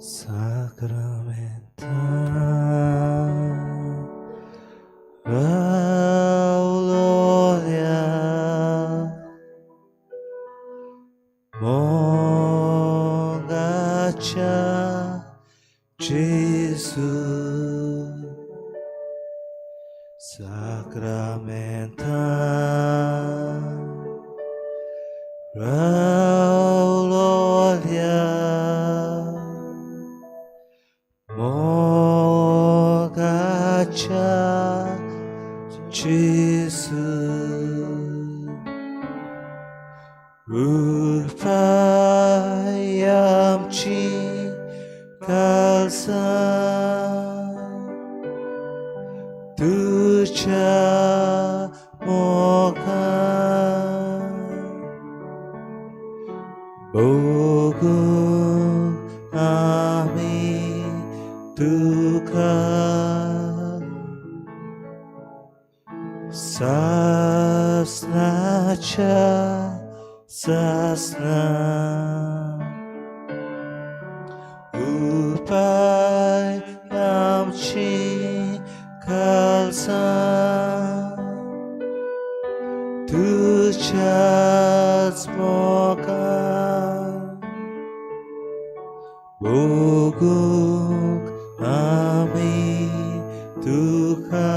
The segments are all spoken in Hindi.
Sacramental gloria Mongacha Jesus Sacramental gloria Mogacha Jesus Upayamchi kalsa Tucha moga Bogu ami duka Sasnacha sasna Upayamchi kalsa Tuchas moga Boguk ami Tuhan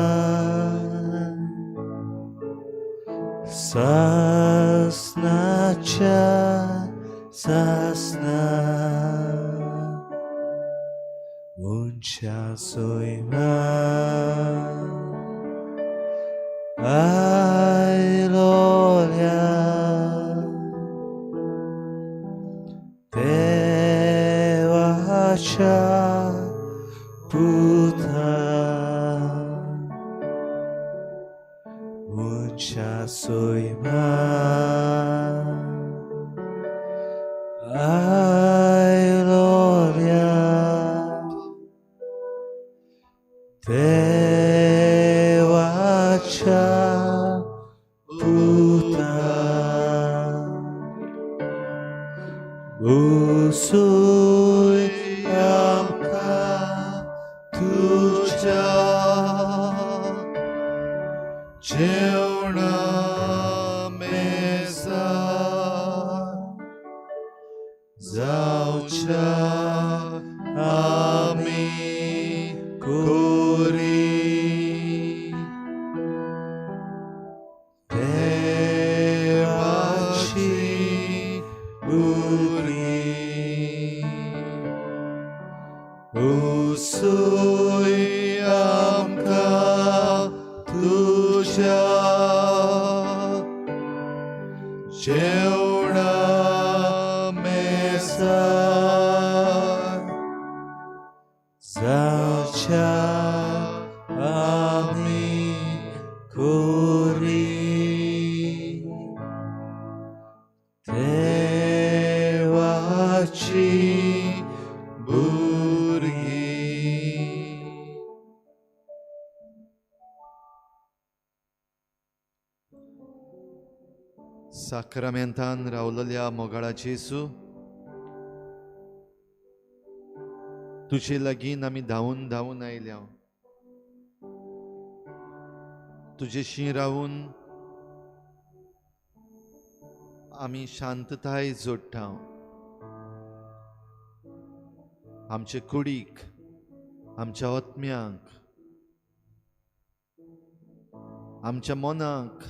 Sasnacha sasna Muncha soima Ailoria Devacha Buddha Muncha soima Ailoria Devacha Buddha Usui Amka Tuja Jeuna Mesa Zaucha Ami Kuri Devachi Uri Usui Amka Tuja Jeuna Mesa Zaucha Ami Kuri Devachi Buri Sacramentan रावलेल्या मोगाळाचे Yesu तुझे लगीन आमी धांवून धांवून आयल्या तुझेशी रावून आमी शांतताय जोडटा आमचे कुडीक आमच्या आत्म्यांक आमच्या मनाक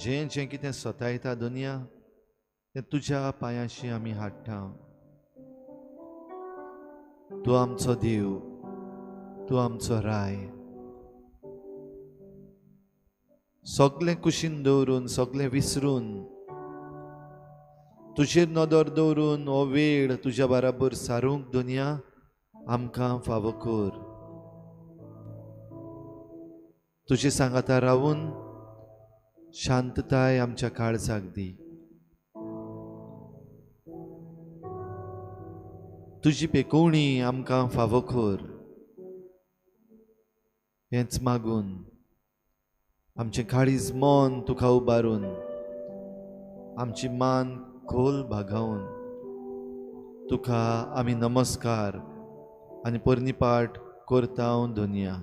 जें जें कितें सतायता दुनिया तें तुज्या पांयाशी आमी हाडटा तूं आमचो देव तूं आमचो राय सगळें कुशीन दवरून सगळें विसरून तुजेर नदर दवरून हो वेळ तुज्या बराबर सारूंक दुनिया आमकां फावो कर तुजे सांगाता रावून शांतताय आमच्या काळजाक दी तुजी पेकोवणी आमकां फावो कर हेंच मागून आमचें काळीज मन तुका उबारून आमची मान खोल भागावन तुका आमी नमस्कार आनी परनिपाट करता दुनिया.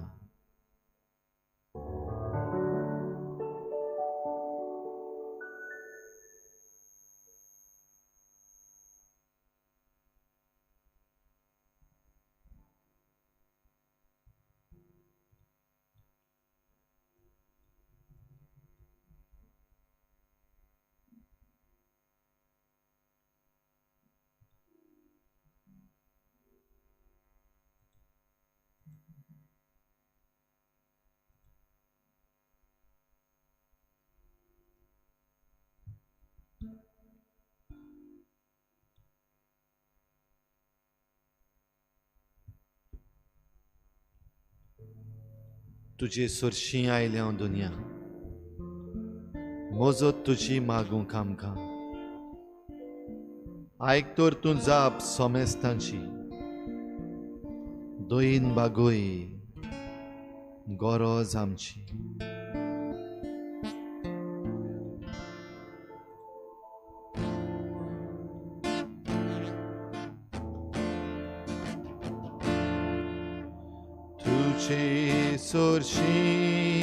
तुझे सुरशीं आयल्या दुनिया, मोजत तुजी मागूंक आमकां. आयक तर तूं जाप सोमेस्तांची, दोईन बागोय गरज आमची. तुझे सुरशीं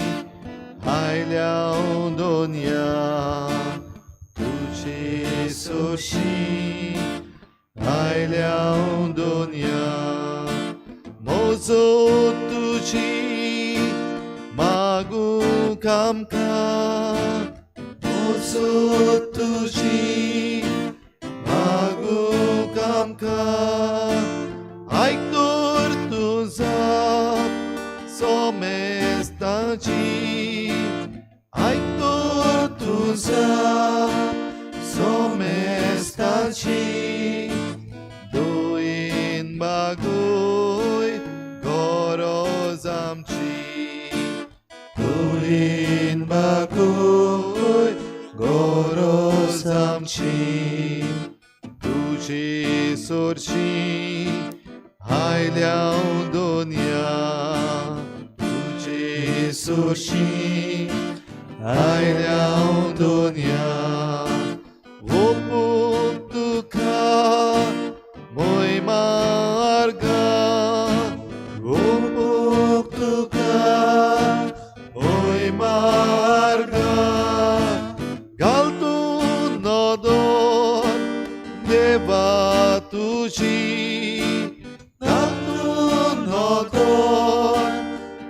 आयल्या दुनिया, तुझे सुरशीं आयल्या दुनिया, मोजत तुजी मागूंक आमकां, मोजत तुजी मागूंक आमकां. आयक तर तूं जाप सोमेस्तांची, आयक तर तूं जाप सोमेस्तांची, दोईन बागोय गरज आमची, दोईन बागोय गरज आमची. तुझे सुरशीं आयल्या दुनिया, तुझे सुरशीं आयल्या दुनिया, ओपूंक तुका मोय मार्गा, ओपूंक तुका मोय मार्गा. घाल तूं नदर देवा तुजी,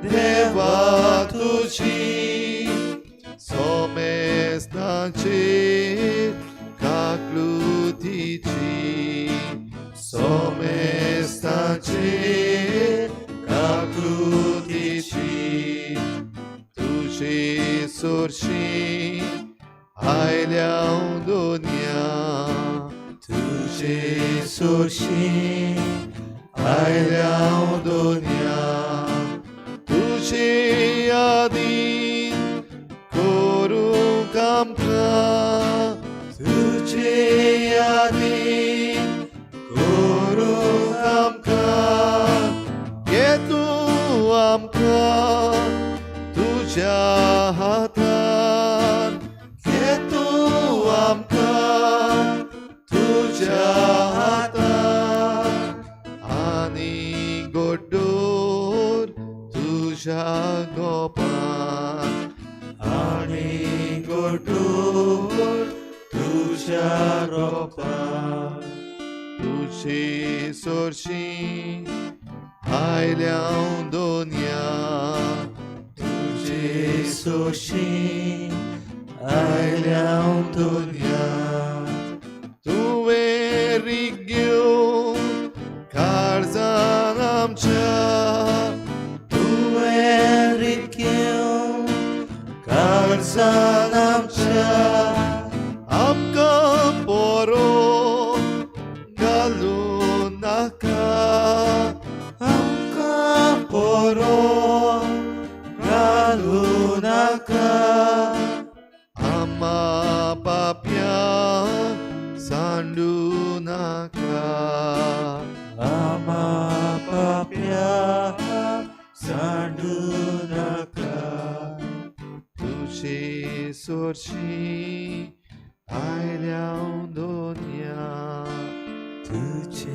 देवा तुजी, सोमेस्तांचेर काकलुतीची, सोमेस्तांचेर काकलुतीची. तुझे सुरशीं आयल्या दुनिया, तुझे सुरशीं आयल्या दुनिया, तुझे यादीन करूंक आमकां, तुझे यादीन करूंक आमकां. घे तूं आमकां तुज्या हातान, घे तूं आमकां तुज्या हातान, आनी गोडोर तुझ्या गोपान, आनी गोडोर तुझ्या रोपान. तुझे सुरशीं आयल्या दुनिया, तुझे सुरशीं आयल्या दुनिया, तुवें रिग्यो काळजान आमच्या, तुवें रिग्यो काळजान आमच्या, आमकां बरो घालूं नाका, आमकां बरो घालूं नाका. आमा पाप्या सांडू नाका, आमा पाप्या सांडू नाका. तुझे सुरशीं आयल्या दुनिया, तुझे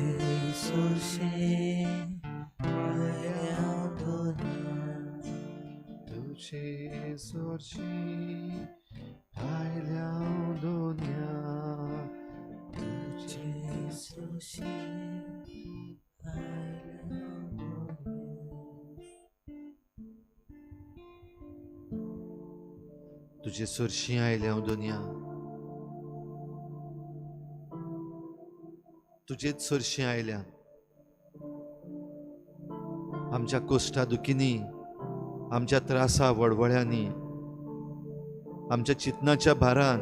तुझे सोर्शी आयल्या दुनिया तुझे सोर्शी तुझे सोर्शी आयल्या दुनिया तुझेच सोर्शी आयल्या आमच्या कोष्टा दुखींनी आमच्या त्रासा वळवळ्यांनी आमच्या चितनाच्या भारान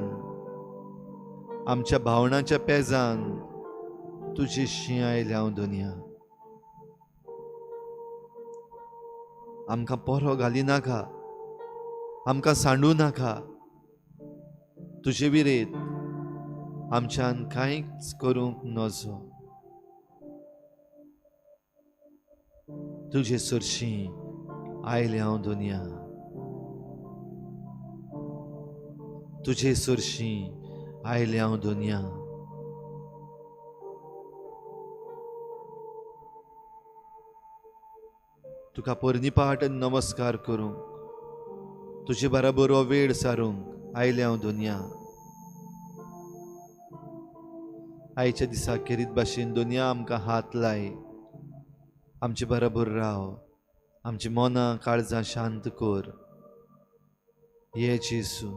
आमच्या भावनाच्या पेजान तुझी शी आयल्या दुनिया आमकां पोरो घाली नाका आमकां सांडू नाका तुजे विरेत आमच्यान कांयच करूंक नजो तुझे सुरशी आयल्या दुनिया तुझे सुरशी आयल्या दुनिया तुका पोरनिपाट नमस्कार करूं तुझे बराबर हो वेळ सारूंक आयल्या दुनिया आयच्या दिसा खेरीत भाशेन दुनिया आमकां हात लाय आमचे बराबर राव आमची मनां काळजां शांत कर ये जेसू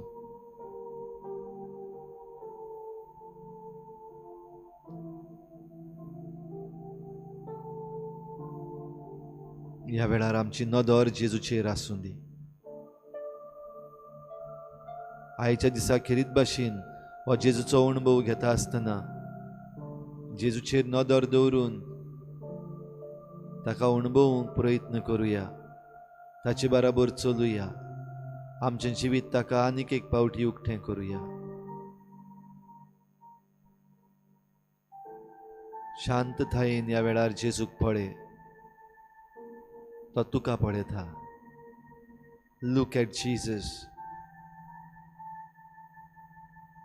ह्या वेळार आमची नदर जेजूचेर आसूं दी आयच्या दिसा खेरीत भाशेन हो जेजूचो अणभव घेता आसतना जेजूचेर नदर दवरून ताका अणभवूंक प्रयत्न करुया ताचे बराबर चलुया आमचें जिवीत ताका आनीक एक पावटी उक्तें करुया शांततायेन ह्या वेळार जेजूक पळय तो तुका पळयता look at Jesus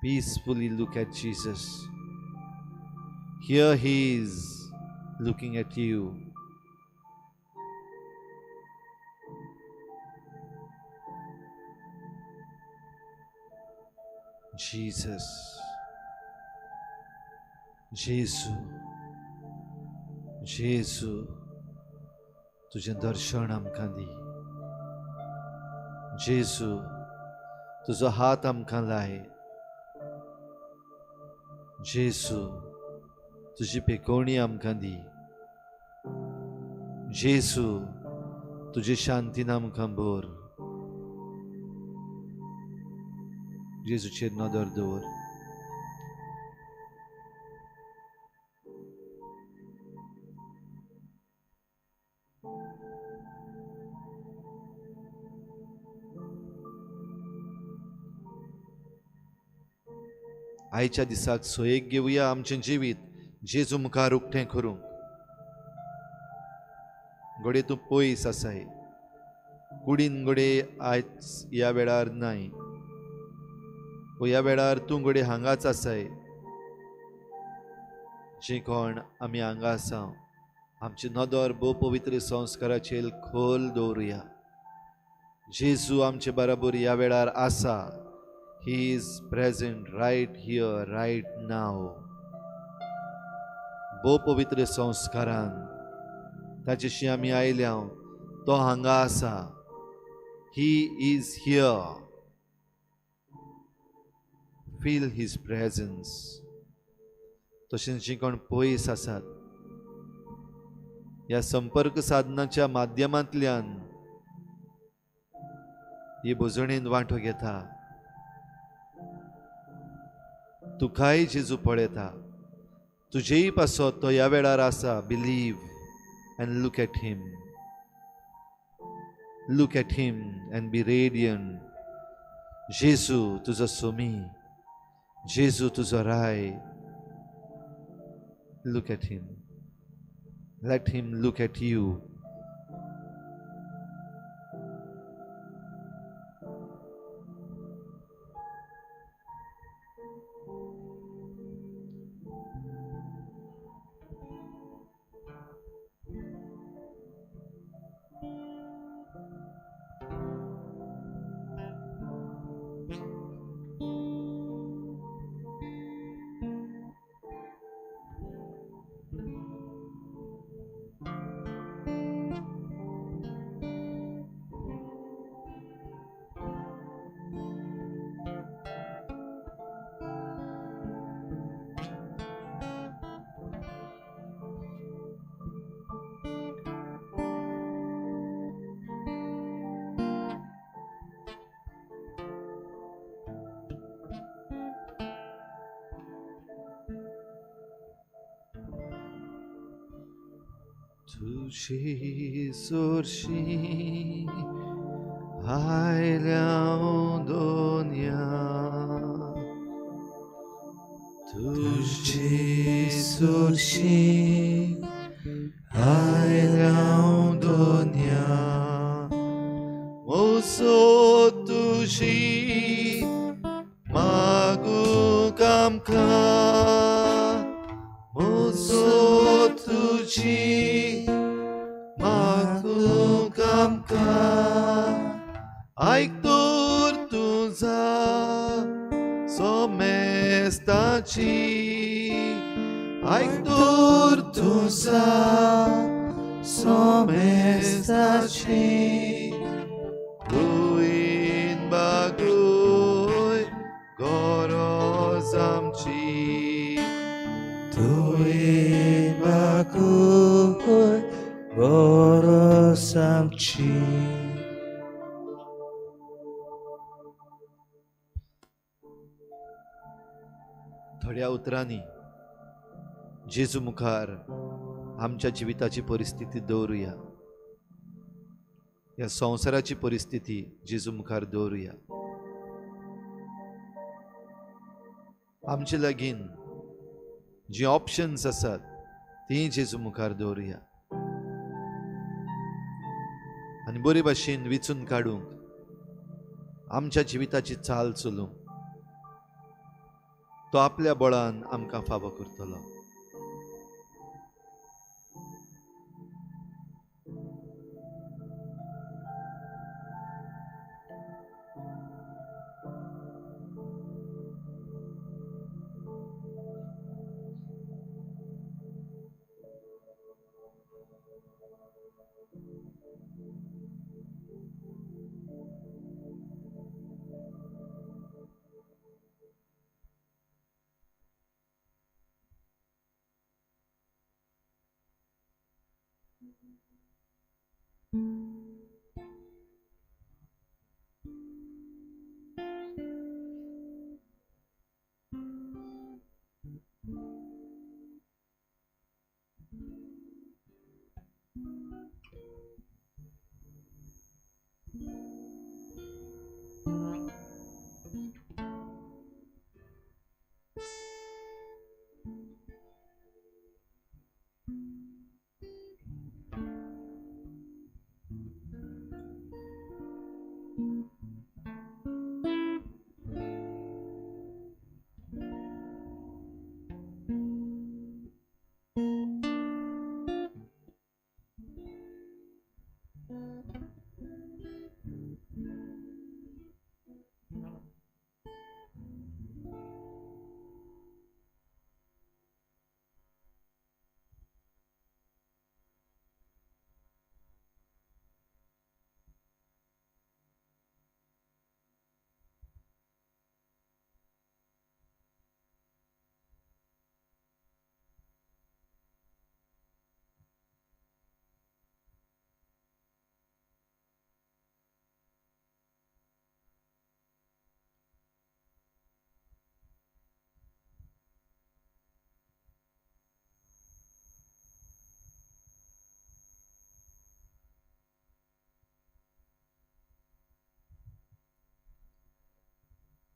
peacefully look at Jesus here he is looking at you Jesus जेसू जेसू तुझें दर्शन आमकां दी जेसू तुजो हात आमकां लाय जेसू तुझी पेकोवणी आमकां दी जेसू तुजी शांतीन आमकां भर जेजूचेर नदर दवर आयच्या दिसाक सोयेक घेवया आमचें जिवीत जेजू मुखार उक्तें करूं घोडे तूं पयस आसाय कुडीन घोडे आयज ह्या वेळार नाय ह्या वेळार तूं घोडे हांगाच आसाय जे कोण आमी हांगा आसा आमची नदर भोव पवित्र संस्काराचेर खोल दवरुया जेजू आमचे बराबर ह्या वेळार आसा He is present right here, right now. भोव पवित्र संस्कारान ताचेशी आमी आयल्या तो हांगा आसा He is here. Feel His presence. तशेंच जी कोण पयस आसात ह्या संपर्क साधनाच्या माध्यमांतल्यान ही भोजणेन वांटो घेता तुकाय जेजू पळयता तुजेय पासो तो ह्या वेळार आसा believe and look at him and be radiant Jezu तुजो सोमी जेजू तुजो राय look at him let him look at you तुझी सुरशी आयल्या दोन्या तुझी सुरशी आयल्या दोन्या मोसो तुझी मागू कामका मोसो तुझी मागू कामका ऐकतोर तुझा सोमेस्ताची ऐकतोर तुझा सोमेस्ताची ruin bagoy goros amchi तुई बाकुय गोरोस आमची. थोड्या उतरांनी जेजू मुखार आमच्या जिविताची परिस्थिती दवरुया. या संवसाराची परिस्थिती जेजू मुखार दवरुया. आमचे लागीं जी ऑप्शन्स आसात ती जेजू मुखार दवरुया आनी बरे भाशेन विचून काडूंक आमच्या जिविताची चाल चलूंक तो आपल्या बळान आमकां फावो करतलो.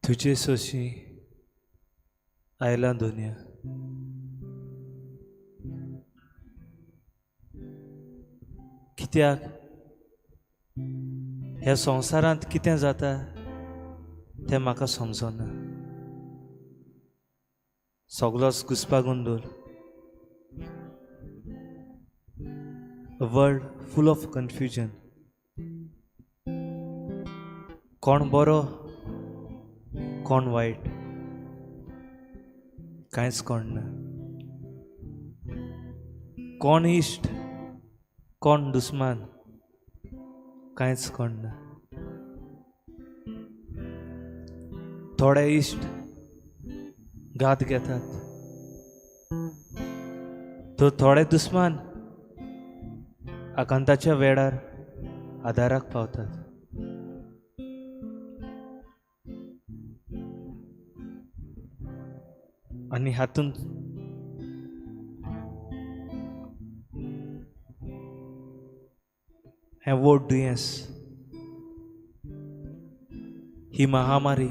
तुझे सोशी आयला दुनिया कित्याक ह्या संवसारांत कितें जाता तें म्हाका समजना. सगळोच घुसपागोंदोळ. A world full of confusion. कोण बरो कोण वाईट कांयच कळना. कोण इश्ट कोण दुस्मान कांयच कळना. थोडे इश्ट घात घेतात तो थोडे दुस्मान आकांताच्या वेळार आदाराक पावतात. आनी हातूंत हें वोट दुयेंस, ही महामारी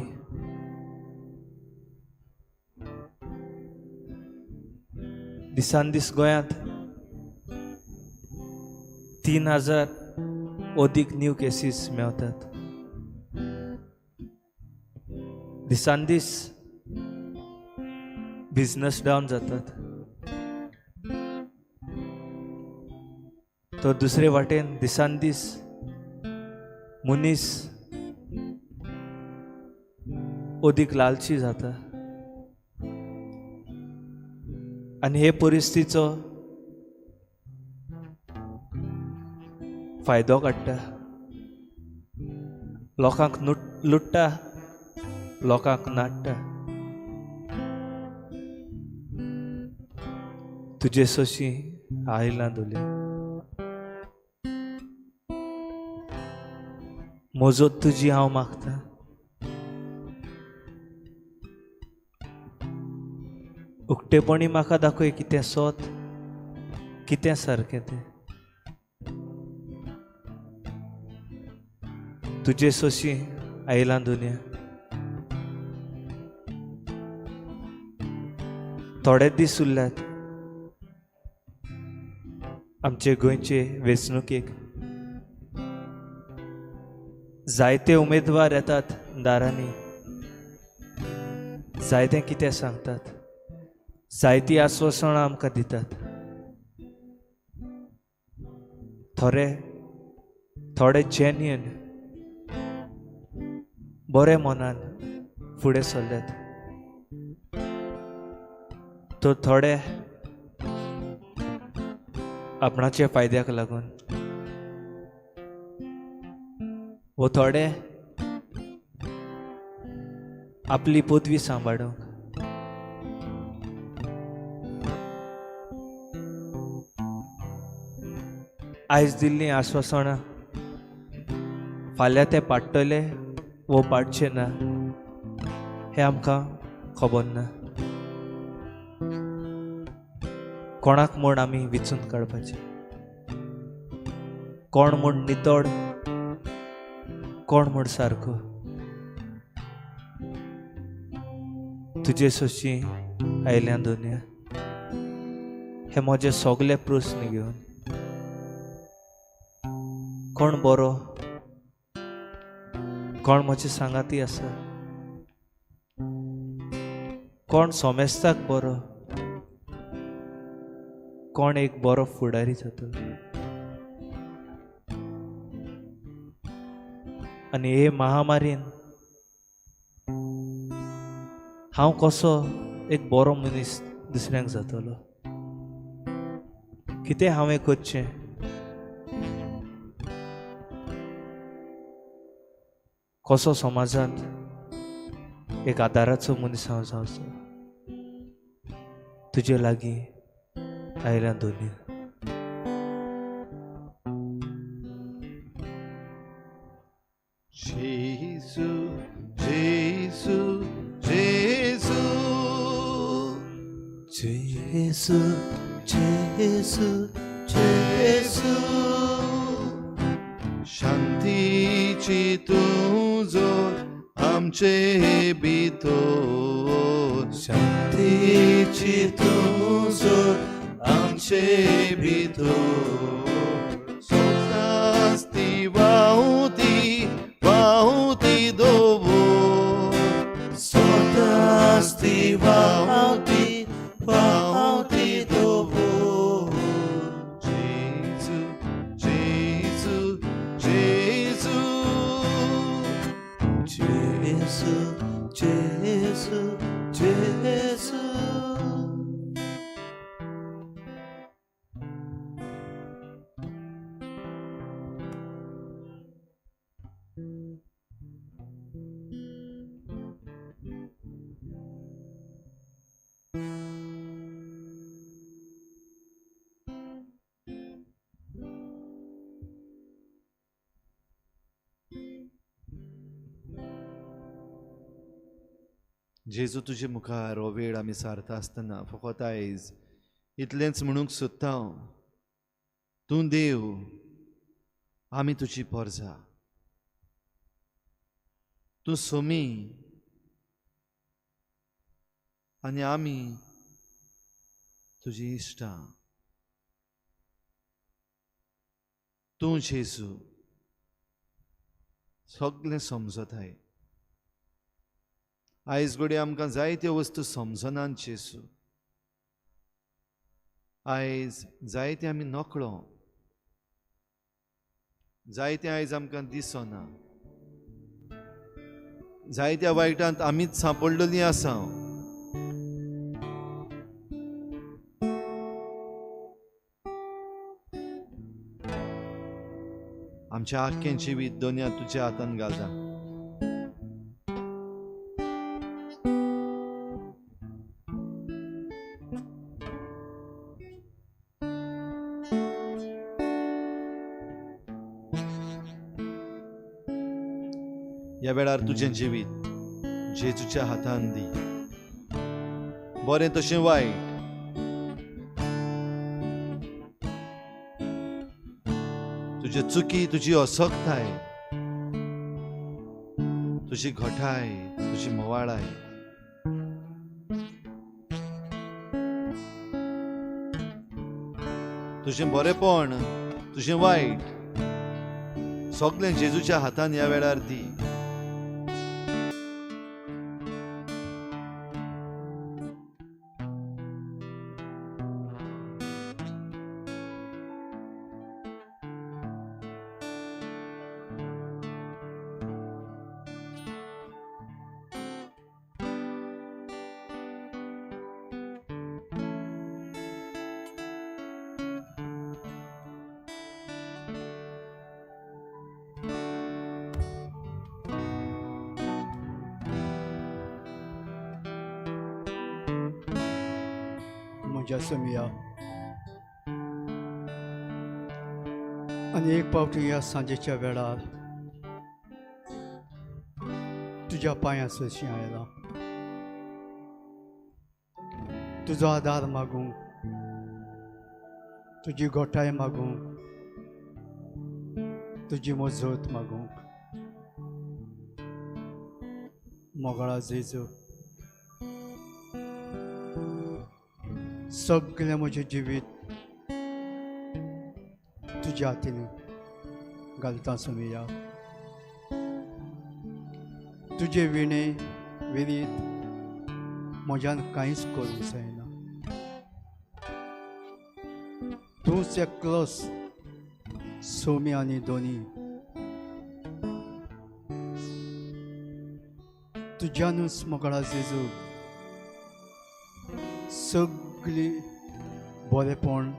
दिसान दीस गोंयांत 3,000 अदीक न्यू केसीस मेवतात. दिसान दीस बिझनस डावन जातात. तो दुसरे वाटेन दिसान दीस मनीस अदीक लालची जाता आनी हे परिस्थितीचो फायदो काडटा. लोकांक लुट्टा, लोकांक नाडटा. तुजे सोशी आयला दोले मोजत तुजी हांव मागता. उक्टेपणी म्हाका दाखय कितें सोत, कितें सारकें तें. तुजे सोशी आयला दुनिया. थोडे दीस उरल्यात आमचे गोंयचे वेंचणुकेक. जायते उमेदवार येतात दारांनी, जायते कितें सांगतात, जायती आश्वासनां आमकां दितात. थोडे जेन्युइन बरे मनान फुडें सरल्यात. तो थोडे आपणाच्या फायद्याक लागून, वो थोडे आपली पदवी सांबाळूंक. आयज दिल्लीं आश्वासनां फाल्यां ते पाडटले वो पाडचे ना हें आमकां खबर ना. कोणाक म्हूण आमी विचून काडपाचें, कोण म्हूण नितोड, कोण म्हूण सारको. तुजे सोशी आयल्या दुनिया. हे म्हजे सगळे प्रस्न घेवन कोण बरो, कोण म्हजे सांगाती आसा, कोण सोमेस्ताक बरो, कोण एक बरो फुडारी जातलो. आनी हे महामारीन हांव कसो एक बरो मनीस दुसऱ्यांक जातलो. कितें हांवें करचें, कसो समाजांत एक आदाराचो मनीस हांव जावचो. तुजे लागीं आयल्या दुनिया. जेसू जेसू जेसू जेसू जेसू जेसू शांतीची तुजो आमचे भितर. शांतीची तुजो आमचे भितर. सोसास्ती वाहुती वाहुती दवर. सोतास्ती वाहुती वाहुती दवर. जेसू जेसू जेसू जेसू जेसू जेसू. जेजू तुजे मुखार हो वेळ आमी सारता आसतना फकत आयज इतलेंच म्हणूंक सोदता हांव, तूं देव आमी तुजी पोरजां, तूं सोमी आनी आमी तुजी इश्टां. तूं जेजू सगळें समजताय. आयज घडये आमकां जायत्यो वस्तू समजनात जेजू. आयज जायते आमी नकळो, जायते आयज आमकां दिसना, जायत्या वायटांत आमीच सांपडलेलीं आसा. आमचें आख्खें जिवीत दोनया तुज्या हातान घालता. ह्या वेळार तुजें जिवीत जेजूच्या हातान दी. बरें तशें वायट, तुजी चुकी, तुजी असोगताय, तुजी घटाय, तुजी मोवाळाय, तुजें बरेपण, तुजें वायट सगळें जेजूच्या हातान ह्या वेळार दी. म्हज्या समिया, आनी एक फावटी ह्या सांजेच्या वेळार तुज्या पांयां सरशीं आयलां. तुजो आदार मागूंक, तुजी घोटाय मागूंक, तुजी मजत मागूंक. मोगळा जेजू, सगळें म्हजें जिवीत तुज्या हातीन घालता समिया. तुजे विणे विरीत म्हज्यान कांयच करूंक जायना. तूंच एकलोच सोमी आनी दोनी. तुज्यानूच मोगळा जेजू सगळी बरेपण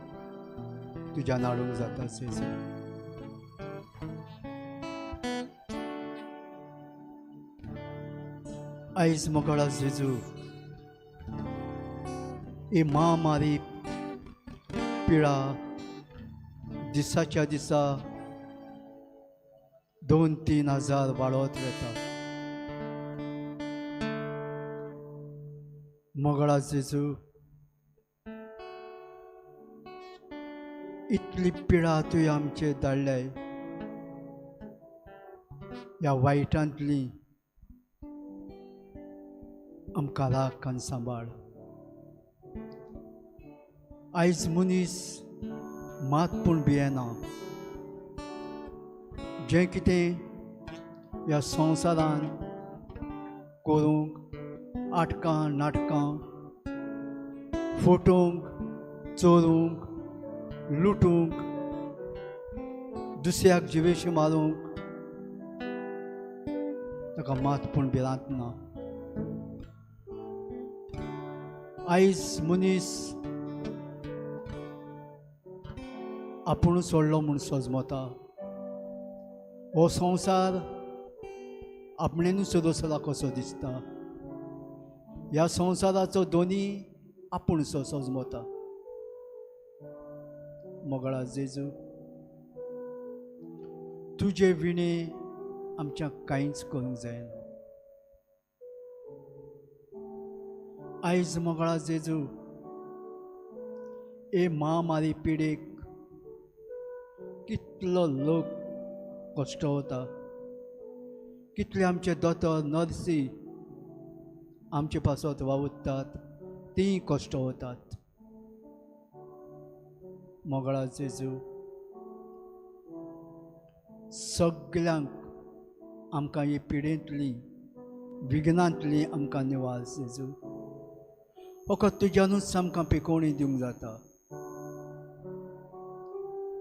तुज्यान हाडूंक जाता जेजू. आयज मोगळा जेजू ही महामारी पिळा दिसाच्या दिसा 2-3 हजार वाडत वता. मोगळा जेजू, इतली पिळा तुवें आमचे धाडल्याय. ह्या वायटांतली आमकां राखण सांबाळ. आयज मनीस मात पूण भियेना. जें कितें ह्या संवसारान करूंक, आटकां नाटकां, फटोवंक, चोरूंक, लुटूंक, दुसऱ्याक जिवेशी मारूंक ताका मात पूण भिरांत ना. आयज मनीस आपूण सोडलो म्हूण सोजमता. हो संवसार आपणेनूच रचला कसो दिसता. ह्या संवसाराचो दोनी आपूणसो सोजमता. मोगळा जेजू, तुजे विणे आमच्या कांयच करूंक जायना. आयज मोगळा जेजू, हे महामारी पिडेक कितलो लोक कश्ट वता, कितले आमचे दोतोर नर्सी आमचे पासत वावुरतात तीं कश्ट वतात. मोगळा जेजू सगळ्यांक आमकां ही पिडेंतली विघ्नांतली आमकां निवास जेजू फकत तुज्यानूच आमकां पिकोवणी दिवंक जाता.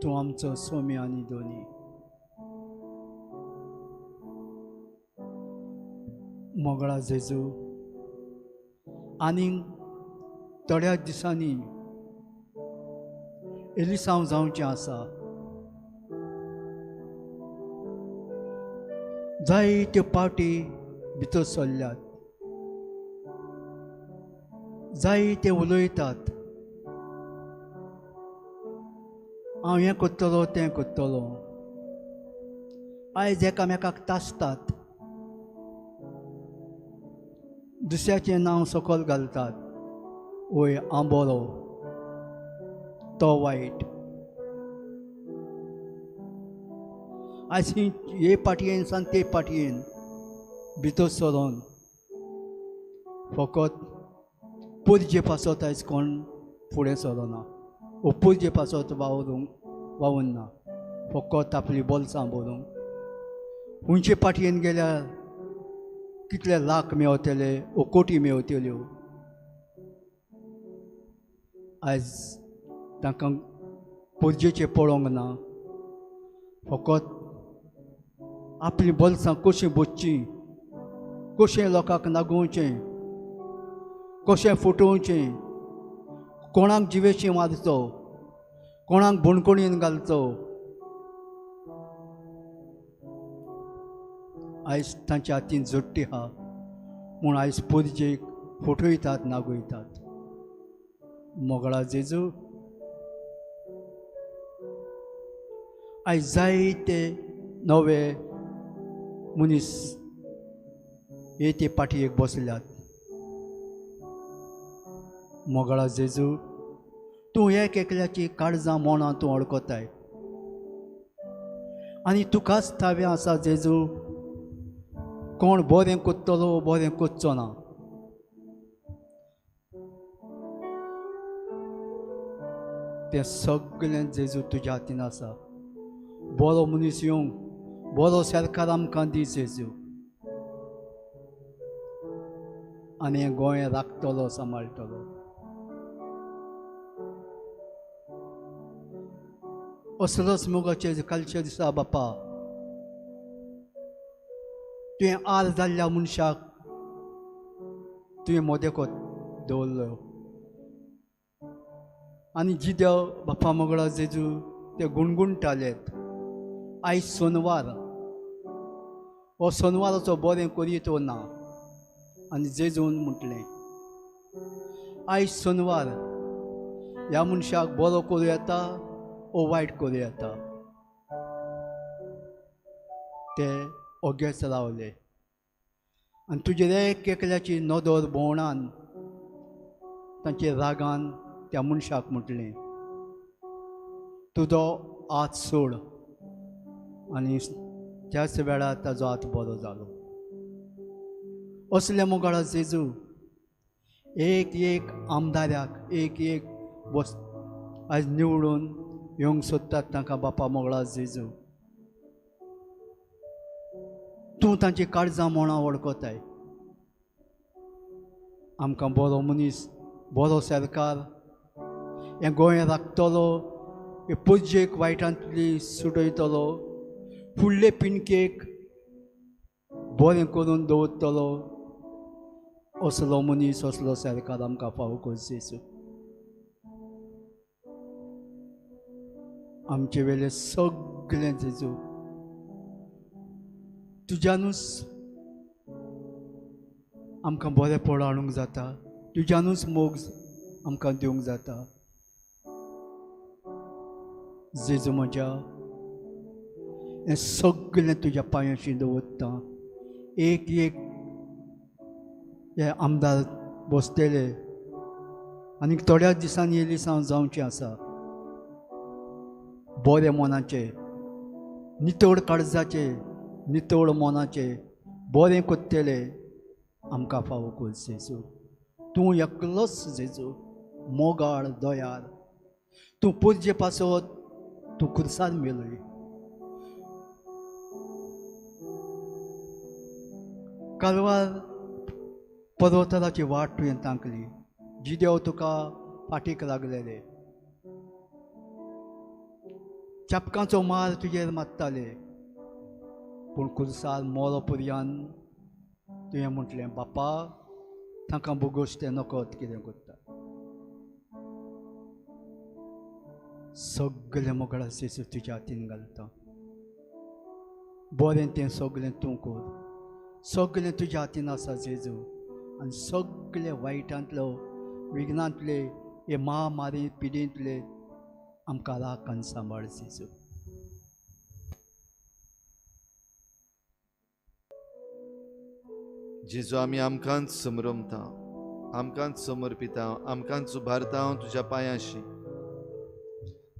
तूं आमचो सोमी आनी दोनी. मोगळा जेजू आनीक थोड्या दिसांनी एलिसांव जावचें आसा. जायत्यो पावटी भितर सरल्यात, जायते उलयतात हांव हें करतलो तें करतलो. आयज एकामेकाक तासतात, दुसऱ्याचें नांव सकयल घालतात. वय हांव बरो, तो वायट. आयज हे पाटयेन सावन ते पाटयेन भितर सरोन फकत पुरजे पासत आयज कोण फुडें सरोना, वो पुरजे पासत वावुरना, फकत आपली बोल्सां भरूंक. हुंयचे पाटयेन गेल्यार कितले लाख मेवतले, वो कोटी मेवतल्यो. आयज तांकां पुरजेचें पळोवंक ना, फकत आपली बोल्सां कशीं भरचीं, कशें लोकांक नागोवचें, कशें फुटोवचें, कोणाक जिवेशी मारचो, कोणाक बुणकुणीन घालचो. आयज तांच्या हातीन जोडटी आहा म्हूण आयज पुरजेक फुटयतात नागयतात. मोगळा जेजू आयज जायते नवे मनीस हे ते पाटयेक बसल्यात. मोगळा जेजू तूं एक एकल्याची काळजां मोणां तूं अडकताय आनी तुकाच ताबे आसा जेजू. कोण बरें करतलो बरें करचो ना. तें सगळें जेजू तुज्या हातीन आसा. बरो मनीस येवंक, बरो सरकार आमकां दी जेजू, आनी हें गोंय राखतलो सांबाळटलो. असलोच मोगाचे कालचे दिसा बापा तुवें आर जाल्ल्या मनशाक तुवें मोदेको दवरलो आनी जिदेव बापा मोगळा जेजू ते गुणगुणटालेत. आयज सोनवार, हो सोनवाराचो बरें करीत वो ना. आनी जेजून म्हटलें आयज सोनवार ह्या मनशाक बरो करूं येता वो वायट करूं येता. ते ओगेच रावले आनी तुजेर एक एकल्याची नदर भोंवडान तांचे रागान त्या मनशाक म्हटलें तुजो हात सोड. आनी त्याच वेळार ताजो हात बरो जालो. असले मोगळा जेजू एक एक आमदाराक एक एक बस आयज निवडून येवंक सोदतात तांकां बापा मोगळा जेजू. तूं तांची काळजां मोणां वळखताय. आमकां बरो मनीस, बरो सरकार हें गोंय राखतलो, हे पुजेक वायटांतली सुटयतलो, फुडले पिणकेक बरें करून दवरतलो. असलो मनीस, असलो सरकार आमकां फावो कर जेजू. आमचे वेले सगळें जेजू तुज्यानूच आमकां बरेंपण हाडूंक जाता, तुज्यानूच मोग आमकां दिवंक जाता. जेजू म्हज्या हें सगळें तुज्या पांयाशी दवरता. एक एक हे आमदार बसतले आनी थोड्या दिसांनी एलिसांव जावचें आसा. बरे मनाचे नितळ काळजाचे नितळ मोनाचे बरें कोत्तेले आमकां फावो कर जेजू. तूं एकलोच जेजू, मोगाळ दयाळ. तूं पुरजे पासत तूं खुर्सार मेलय. कालवार पर्वताची वाट तुवें तांकली. जिदेव तुका फाटीक लागलेले. चापकांचो मार तुजेर मारताले, पूण खुर्सार मोरो पर्यंत तुवें म्हटलें बापा तांकां बोगोस तें नकत कितें करता. सगळें मोगळा जेजू तुज्या हातीन घालता. बरें तें सगळें तूं कर. सगळें तुज्या हातीन आसा जेजू. आनी सगळे वायटांतलो विघ्नांतले हे महामारी पिडींतले आमकां राखण सांबाळ जेजू. जेजू आमी आमकांच समरमता, आमकांच समर्पिता, आमकांच उबारता हांव तुज्या पांयाशी.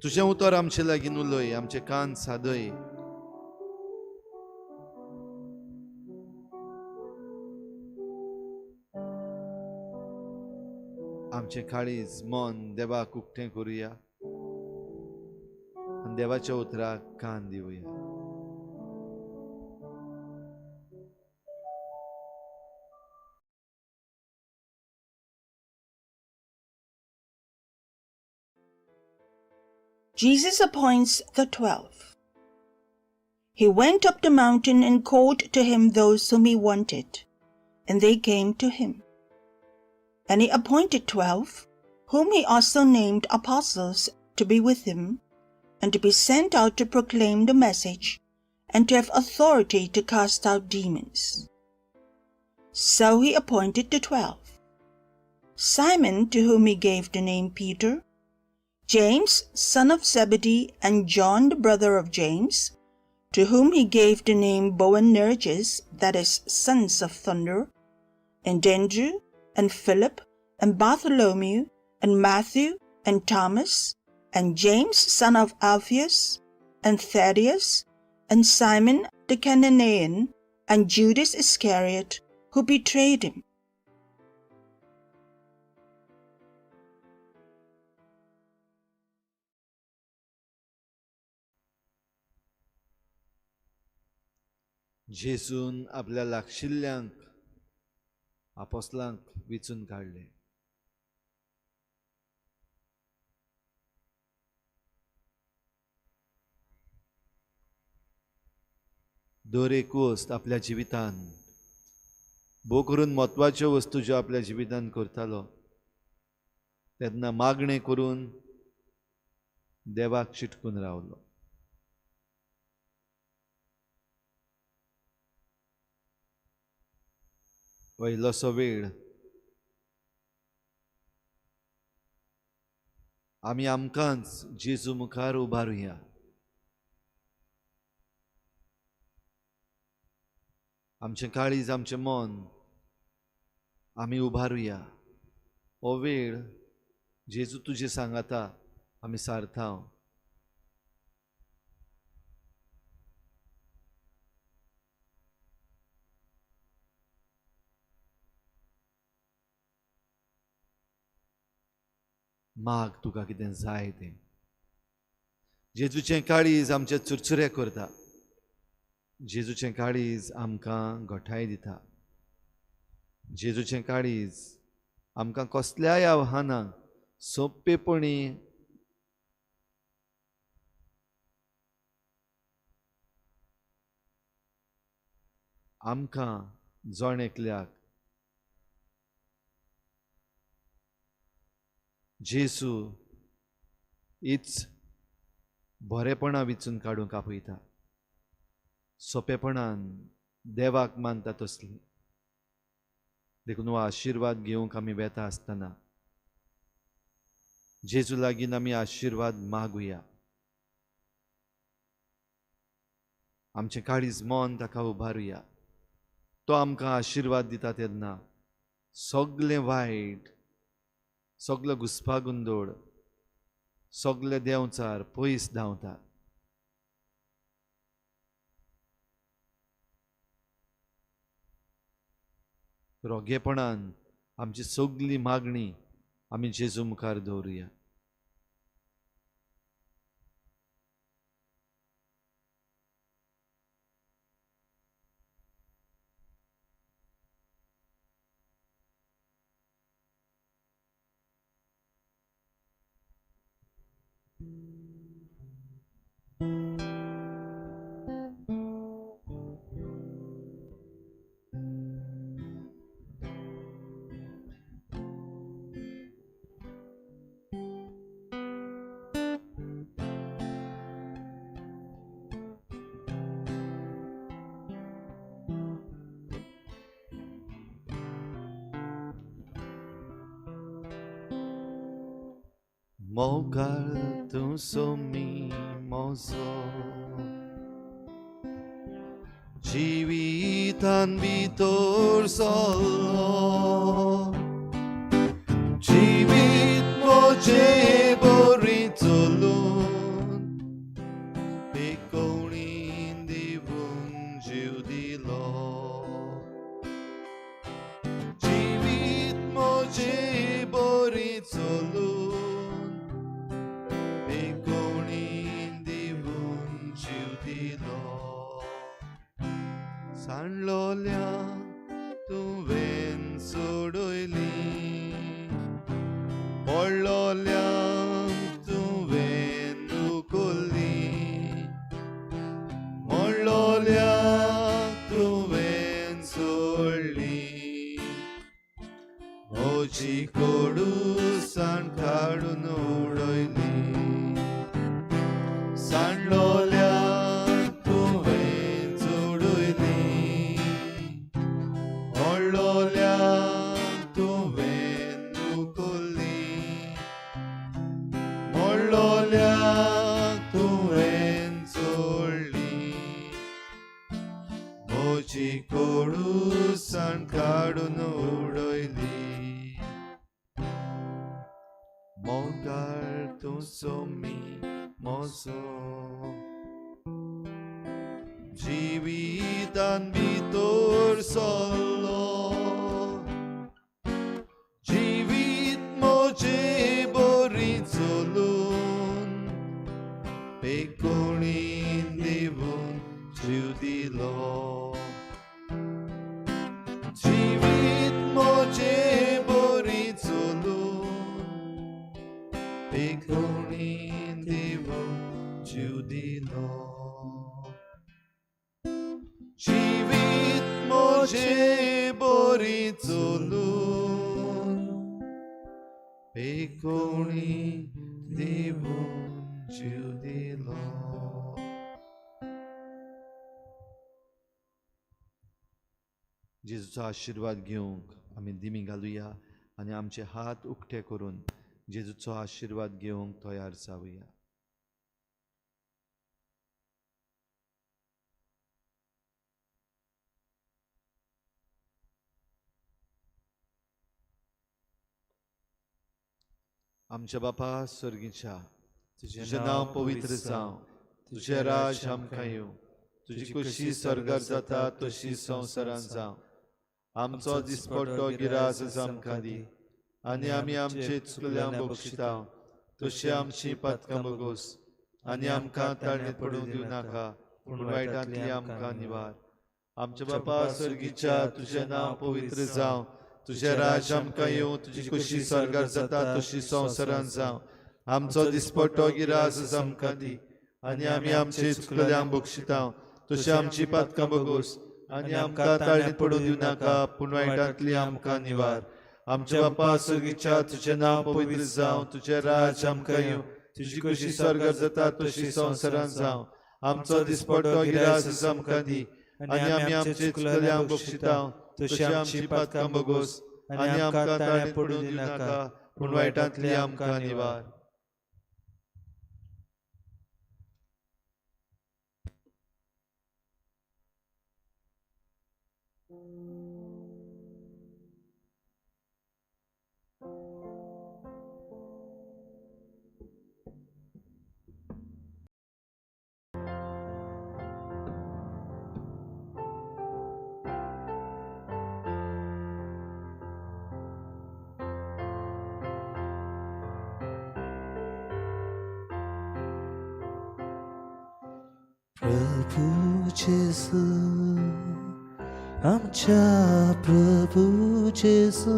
तुजें उतर आमचे लागीं उलय, आमचे कान सादय. आमचे काळीज मन देवाक उक्तें करुया आनी देवाच्या उतराक कान Divya. Jesus appoints the 12. He went up the mountain and called to him those whom he wanted, and they came to him. And he appointed 12, whom he also named apostles, to be with him, and to be sent out to proclaim the message, and to have authority to cast out demons. So he appointed the 12. Simon, to whom he gave the name Peter, James, son of Zebedee, and John, the brother of James, to whom he gave the name Boanerges, that is, sons of thunder, and Andrew, and Philip, and Bartholomew, and Matthew, and Thomas, and James, son of Alphaeus, and Thaddeus, and Simon the Cananean, and Judas Iscariot, who betrayed him. जेजून आपल्या लागशिल्ल्यांक आपोस्तलांक वेचून काडले. दर एक वस्त आपल्या जिवितान भोव करून म्हत्वाच्यो वस्तू ज्यो आपल्या जिवितान करतालो तेन्ना मागणें करून देवाक चिटकून रावलो. हो इल्लोसो वेळ आमी आमकांच जेजू मुखार उबारुया. आमचें काळीज आमचें मन आमी उबारुया. हो वेळ जेजू तुजे सांगाता आमी सारता. माग तुका कितें जाय तें. जेजूचें काळीज आमचे चुरचुरे करता. जेजूचें काळीज आमकां घोठाय दिता. जेजूचें काळीज आमकां कसल्याय आव्हानांक सोंपेपणी आमकां जण एकल्याक जेजू हीच बरेपणां विचून काडूंक आपयता. सोंपेपणान देवाक मानता तसली. देखून हो आशिर्वाद घेवंक आमी वेता आसतना जेजू लागीं आमी आशिर्वाद मागुया. आमचें काळीज मन ताका उबारुया. तो आमकां आशिर्वाद दिता तेन्ना सगलें वायट, सगलो घुसपागोंदोळ, सगले देंवचार पयस धांवता. रोगेपणान आमची सगली मागणी आमी जेजू मुखार दवरुया. मोगाळ तूं सोमी मोजो जिवितान भितर सरलो जिवीत म्हजें बरी चलून पिकोवणीन दिवून जीव दिलो जिवीत म्हजें बरी चलून सांडलोल्या तुवें सोडयली पडलोल्या तुवें दुखोल्ली मोडलोल्या तुवें सोडली म्हजी कडूसाण काडून उडयली सांडलोल्या कडूसाण काडून उडयली मोगाळ तूं सोमी मोजो जिवितान भितर सरलो जिवीत म्हजें बरी चलून पेकोणीन दिवून जीव दिलो जिवीत म्हजें बरी चलून पेकोणीन दिवून जीव दिलो जिवीत म्हजें बरी चलून पेकोणीन दिवून जीव दिलो. जेजूचो आशिर्वाद घेवंक आमी दिमी घालुया आनी आमचे हात उक्ते करून जेजूचो आशिर्वाद घेवंक तयार जावुया. आमच्या बापा स्वर्गीच्या तुझें नांव पवित्र जावं तुझें राज आमकां येवं तुजी कुशी स्वर्गार जाता तशी संवसारांत जावं आमचो दिसपट्टो गिरास आमकां दी आनी आमी आमचे चुकल्यांक बक्षितांव तशी आमची पातकां बगोस आनी आमकां ताळणेंत पडूंक दिवं नाका पूण वायटांतली आमकां निवार. आमच्या बापा स्वर्गीच्या तुझें नांव पवित्र जावं तुझें राज आमकां येवं तुजी कुशी स्वर्गार जाता तशी संवसारांत जावं आमचो दिसपट्टो गिरास आमकां दी आनी आमी आमचे चुकल्यांक बक्षितांव तशी आमची पातकां बगोस आनी आमकां ताळणेंत पडूंक दिवं नाका पूण वायटांतली आमकां निवार. आमच्या बापा स्वर्गीच्या तुझें नांव पवित्र जावं तुझें राज आमकां येवं तुजी कुशी स्वर्गार जाता तशी संवसारांत जावं आमचो दिसपट्टो गिरास आमकां दी आनी आमी आमचे चुकल्यांक बक्षितांव तशी आमची पातकां बगोस आनी आमकां ताळणेंत पडूंक दिवं नाका पूण वायटांतली आमकां निवार. प्रभु येशू आमच्या प्रभु येशू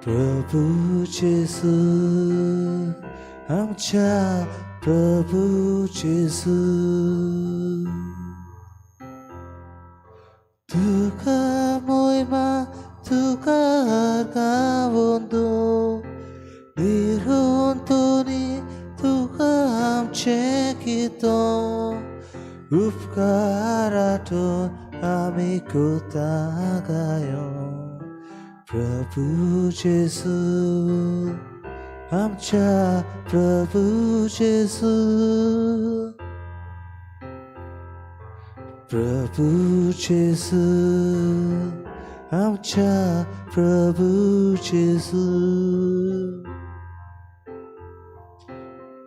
प्रभु येशू आमच्या प्रभु येशू तुका मोहिमा तुका गावंदो निरंतरी तुका आमचे कीर्तन उपकारातून आम्ही कृतज्ञ प्रभु येशू आमच्या प्रभु येशू प्रभु येशू आमच्या प्रभु येशू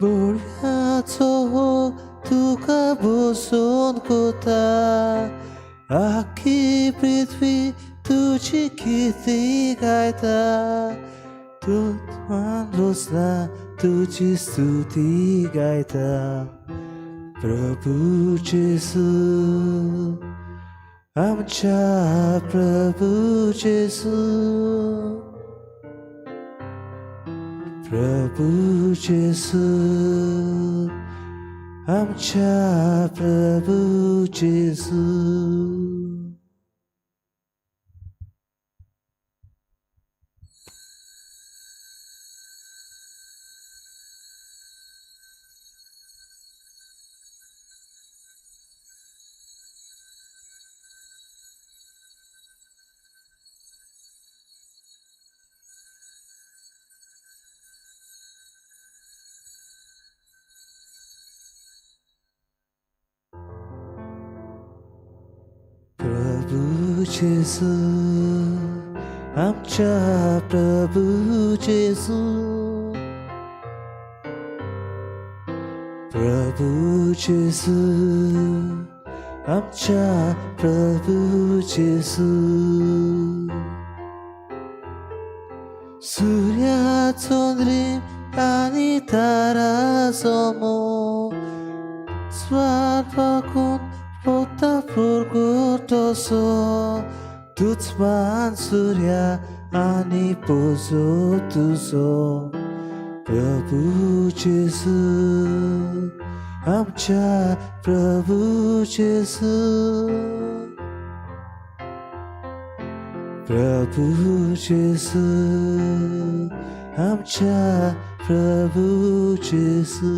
बोळ्याचो तुका बसून कोता आखी पृथ्वी तुझी कीर्ती गायता तू मानलोसना तुझी स्तुती गायता प्रभु येशू आमच्या प्रभु येशू प्रभु येशू आमच्या प्रभु येशू प्रभु येशू आमच्या प्रभु येशू प्रभु येशू आमच्या प्रभु येशू सूर्या चंद्री आणि तारा समोर स्वार्पकून पोता प्रगटोसो तुझमान सूर्या आणि पोजो तुझो प्रभु येशू आमच्या प्रभु येशू प्रभु येशू आमच्या प्रभु येशू